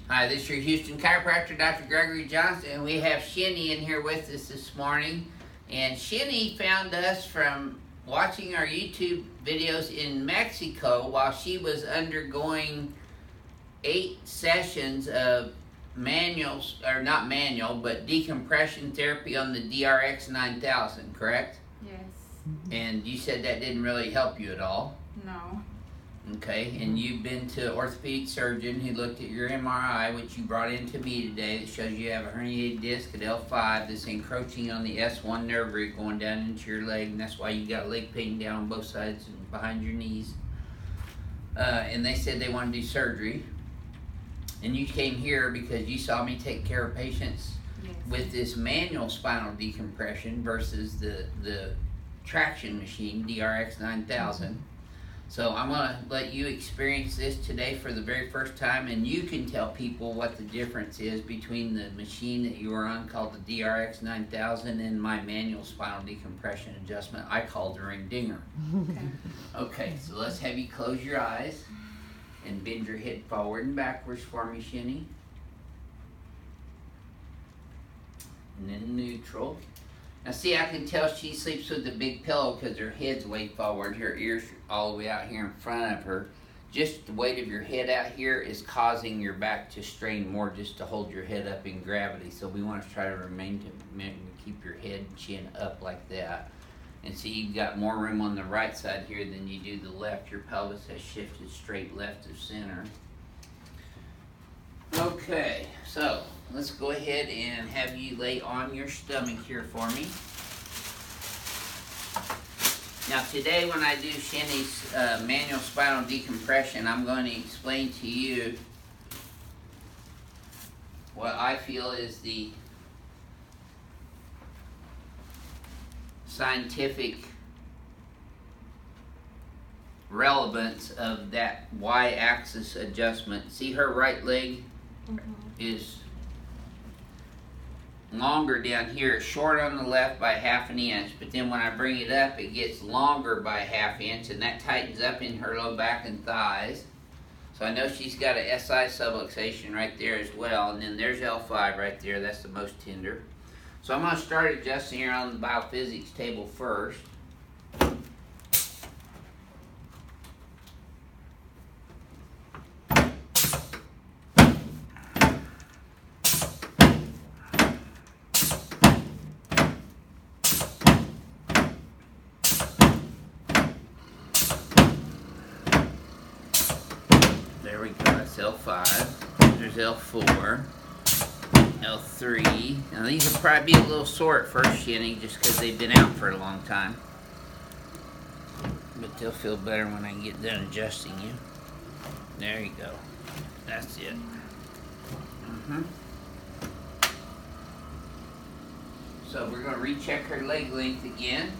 Hi, this is your Houston chiropractor, Dr. Gregory Johnson, and we have Shinny in here with us this morning. And Shinny found us from watching our YouTube videos in Mexico while she was undergoing 8 sessions of decompression therapy on the DRX 9000, correct? Yes. And you said that didn't really help you at all. No. Okay, and you've been to an orthopedic surgeon who looked at your MRI, which you brought in to me today, that shows you have a herniated disc at L5 that's encroaching on the S1 nerve root going down into your leg, and that's why you got leg pain down on both sides and behind your knees. And they said they want to do surgery. And you came here because you saw me take care of patients with this manual spinal decompression versus the traction machine, DRX 9000. So I'm going to let you experience this today for the very first time, and you can tell people what the difference is between the machine that you are on called the DRX 9000 and my manual spinal decompression adjustment I call the ring dinger. Okay, so let's have you close your eyes and bend your head forward and backwards for me, Shinny. And then neutral. Now see, I can tell she sleeps with a big pillow because her head's way forward, her ears all the way out here in front of her. Just the weight of your head out here is causing your back to strain more just to hold your head up in gravity. So we want to try to keep your head and chin up like that. And see, you've got more room on the right side here than you do the left. Your pelvis has shifted straight left of center. Okay, so let's go ahead and have you lay on your stomach here for me. Now today when I do Shinny's manual spinal decompression, I'm going to explain to you what I feel is the scientific relevance of that Y-axis adjustment. See, her right leg is longer down here, short on the left by 1/2 inch, but then when I bring it up it gets longer by 1/2 inch, and that tightens up in her low back and thighs. So I know she's got a SI subluxation right there as well, and then there's L5 right there, that's the most tender. So I'm going to start adjusting her on the BioPhysics table first. There we go, that's L5, there's L4, L3. Now these will probably be a little sore at first, Shinny, just because they've been out for a long time. But they'll feel better when I get done adjusting you. There you go, that's it. So we're going to recheck her leg length again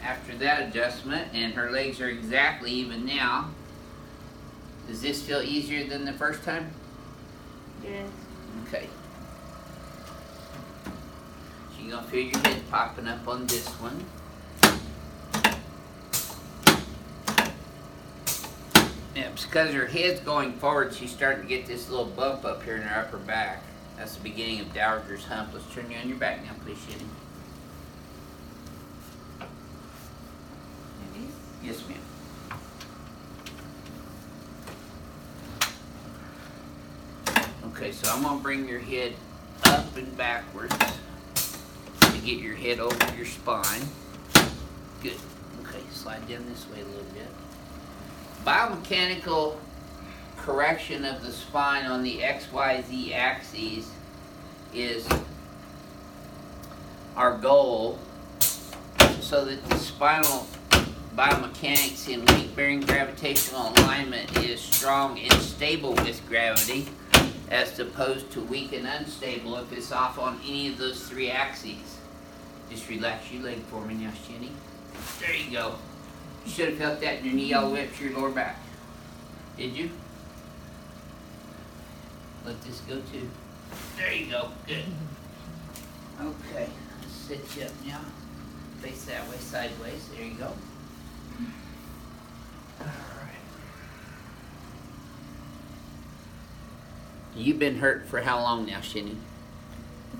after that adjustment, and her legs are exactly even now. Does this feel easier than the first time? Yes. Okay. So you're going to feel your head popping up on this one. Yeah, it's because her head's going forward, she's starting to get this little bump up here in her upper back. That's the beginning of Dowager's hump. Let's turn you on your back now, please, Shinny. Yes, ma'am. Okay, so I'm going to bring your head up and backwards to get your head over your spine. Good. Okay, slide down this way a little bit. Biomechanical correction of the spine on the XYZ axes is our goal, so that the spinal biomechanics in weight-bearing gravitational alignment is strong and stable with gravity, as opposed to weak and unstable if it's off on any of those 3 axes. Just relax your leg for me now, Shinny. There you go. You should have felt that in your knee all the way up to your lower back. Did you? Let this go too. There you go. Good. Okay. Let's sit you up now. Face that way, sideways. There you go. You've been hurt for how long now, Shinny?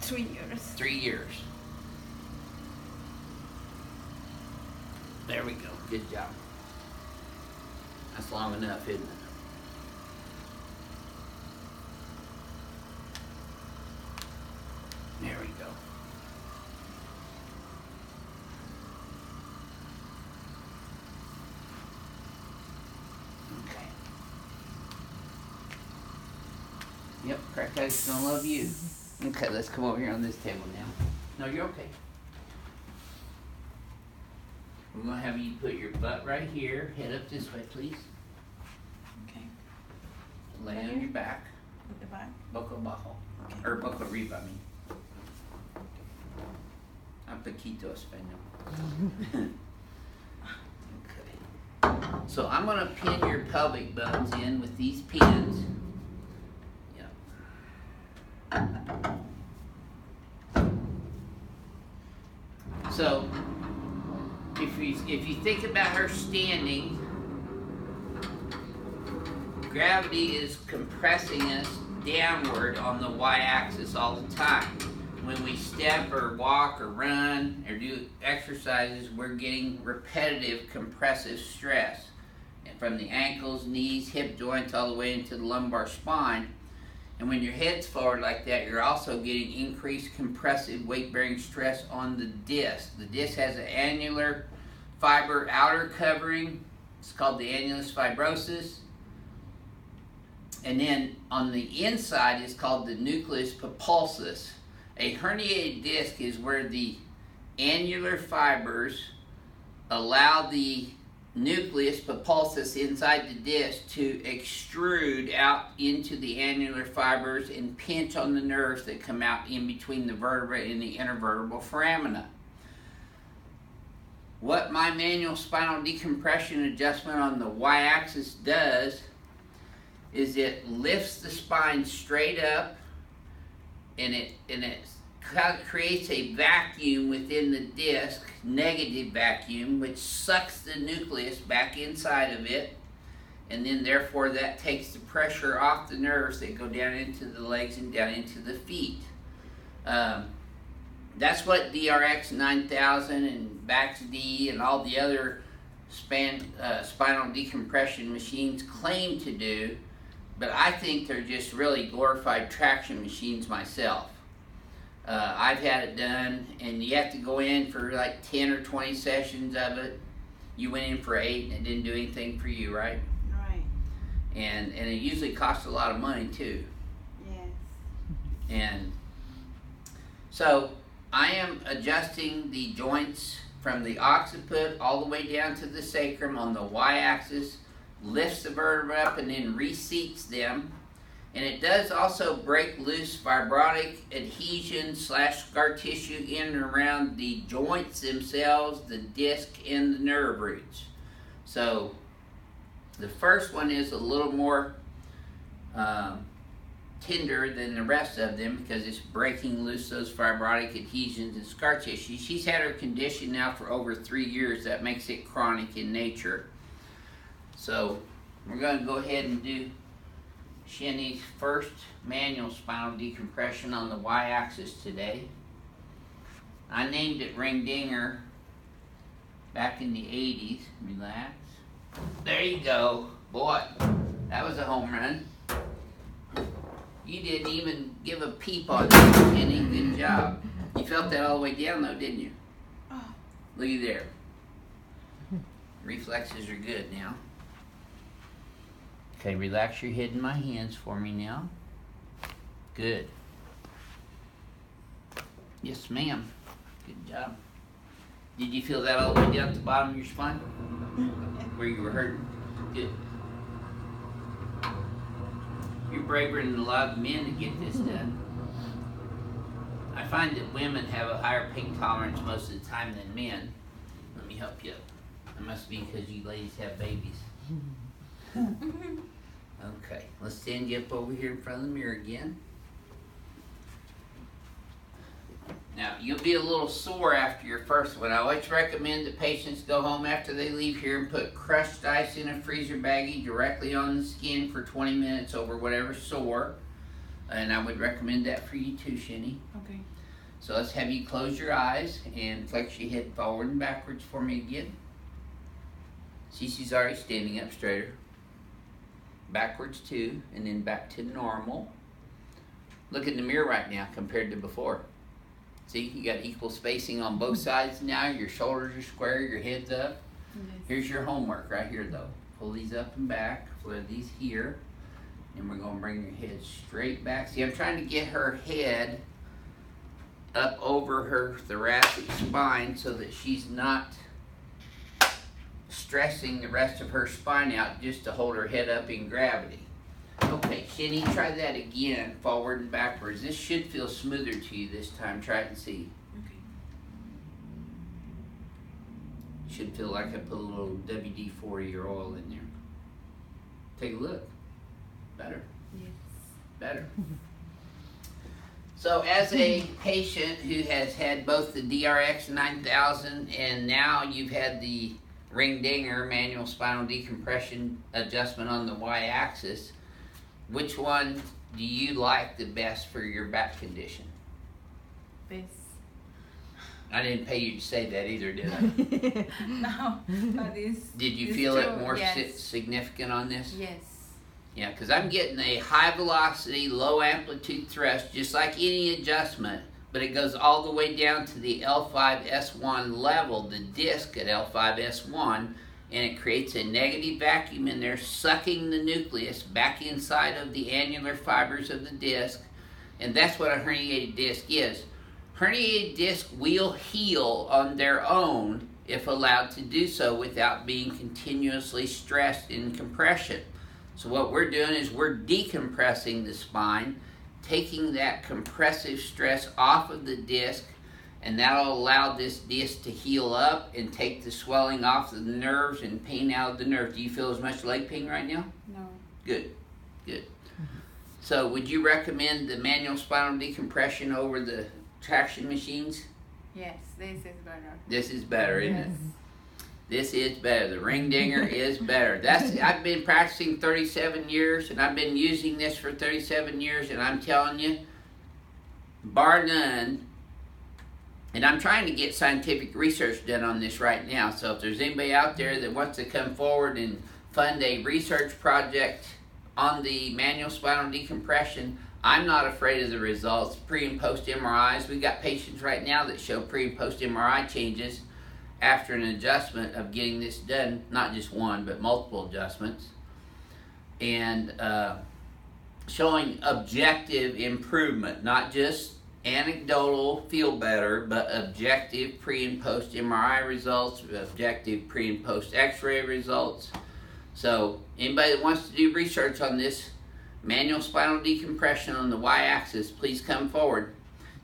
3 years. 3 years. There we go. Good job. That's long enough, isn't it? There we go. Okay. Yep, Crackhead's gonna love you. Okay, let's come over here on this table now. No, you're okay. We're gonna have you put your butt right here, head up this way, please. Okay. Lay Right on here? your back. With the back. Boco bajo. Okay. Or boco arriba, I mean. Un poquito español. Okay. So I'm gonna pin your pelvic bones in with these pins. Yep. So if you think about her standing, gravity is compressing us downward on the y-axis all the time. When we step or walk or run or do exercises, we're getting repetitive compressive stress. And from the ankles, knees, hip joints, all the way into the lumbar spine. And when your head's forward like that, you're also getting increased compressive weight-bearing stress on the disc. The disc has an annular fiber outer covering. It's called the annulus fibrosus. And then on the inside is called the nucleus pulposus. A herniated disc is where the annular fibers allow the nucleus pulposus inside the disc to extrude out into the annular fibers and pinch on the nerves that come out in between the vertebrae and the intervertebral foramina. What my manual spinal decompression adjustment on the y-axis does is it lifts the spine straight up, and it creates a vacuum within the disc, negative vacuum, which sucks the nucleus back inside of it, and then therefore that takes the pressure off the nerves that go down into the legs and down into the feet. That's what DRX 9000 and BaxD and all the other spinal decompression machines claim to do, but I think they're just really glorified traction machines myself. I've had it done, and you have to go in for like 10 or 20 sessions of it. You went in for 8 and it didn't do anything for you, right? Right. And it usually costs a lot of money too. Yes. And so I am adjusting the joints from the occiput all the way down to the sacrum on the y-axis, lifts the vertebra up and then reseats them. And it does also break loose fibrotic adhesion / scar tissue in and around the joints themselves, the disc, and the nerve roots. So the first one is a little more tender than the rest of them because it's breaking loose those fibrotic adhesions and scar tissue. She's had her condition now for over 3 years. That makes it chronic in nature. So we're going to go ahead and do Shinny's first manual spinal decompression on the y-axis today. I named it Ring Dinger back in the 80s. Relax. There you go. Boy, that was a home run. You didn't even give a peep on that, Shinny. Good job. You felt that all the way down though, didn't you? Oh. Looky there. Reflexes are good now. Okay, relax your head in my hands for me now. Good. Yes, ma'am. Good job. Did you feel that all the way down at the bottom of your spine? Where you were hurting? Good. You're braver than a lot of men to get this done. I find that women have a higher pain tolerance most of the time than men. Let me help you. It must be because you ladies have babies. Okay, let's stand you up over here in front of the mirror again. Now, you'll be a little sore after your first one. I always recommend that patients go home after they leave here and put crushed ice in a freezer baggie directly on the skin for 20 minutes over whatever's sore. And I would recommend that for you too, Shinny. Okay. So let's have you close your eyes and flex your head forward and backwards for me again. See, she's already standing up straighter. Backwards too, and then back to normal. Look in the mirror right now compared to before. See, you got equal spacing on both sides now. Your shoulders are square, your head's up. Yes. Here's your homework right here though. Pull these up and back, flip these here. And we're gonna bring your head straight back. See, I'm trying to get her head up over her thoracic spine so that she's not stressing the rest of her spine out just to hold her head up in gravity. Okay, Shinny, try that again, forward and backwards. This should feel smoother to you this time. Try it and see. Okay. Should feel like I put a little WD-40 or oil in there. Take a look. Better. Yes. Better. So as a patient who has had both the DRX 9000 and now you've had the ring dinger manual spinal decompression adjustment on the y-axis, which one do you like the best for your back condition? Best. I didn't pay you to say that either, did I? No, but it's. Did you it's feel true. it more Yes. significant on this? Yes. Yeah, because I'm getting a high velocity, low amplitude thrust, just like any adjustment, but it goes all the way down to the L5-S1 level, the disc at L5-S1, and it creates a negative vacuum in there, sucking the nucleus back inside of the annular fibers of the disc, and that's what a herniated disc is. Herniated disc will heal on their own if allowed to do so without being continuously stressed in compression. So what we're doing is we're decompressing the spine, taking that compressive stress off of the disc, and that'll allow this disc to heal up and take the swelling off of the nerves and pain out of the nerve. Do you feel as much leg pain right now? No. Good, good. So would you recommend the manual spinal decompression over the traction machines? Yes, this is better. This is better, isn't it? Yes. This is better. The ring dinger is better. I've been practicing 37 years, and I've been using this for 37 years, and I'm telling you, bar none, and I'm trying to get scientific research done on this right now, so if there's anybody out there that wants to come forward and fund a research project on the manual spinal decompression, I'm not afraid of the results. Pre and post MRIs, we've got patients right now that show pre and post MRI changes after an adjustment of getting this done, not just one, but multiple adjustments, and showing objective improvement, not just anecdotal, feel better, but objective pre and post MRI results, objective pre and post x-ray results. So anybody that wants to do research on this manual spinal decompression on the y-axis, please come forward.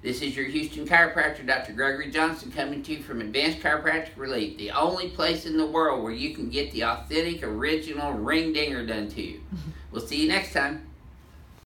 This is your Houston chiropractor, Dr. Gregory Johnson, coming to you from Advanced Chiropractic Relief, the only place in the world where you can get the authentic, original ring dinger done to you. We'll see you next time.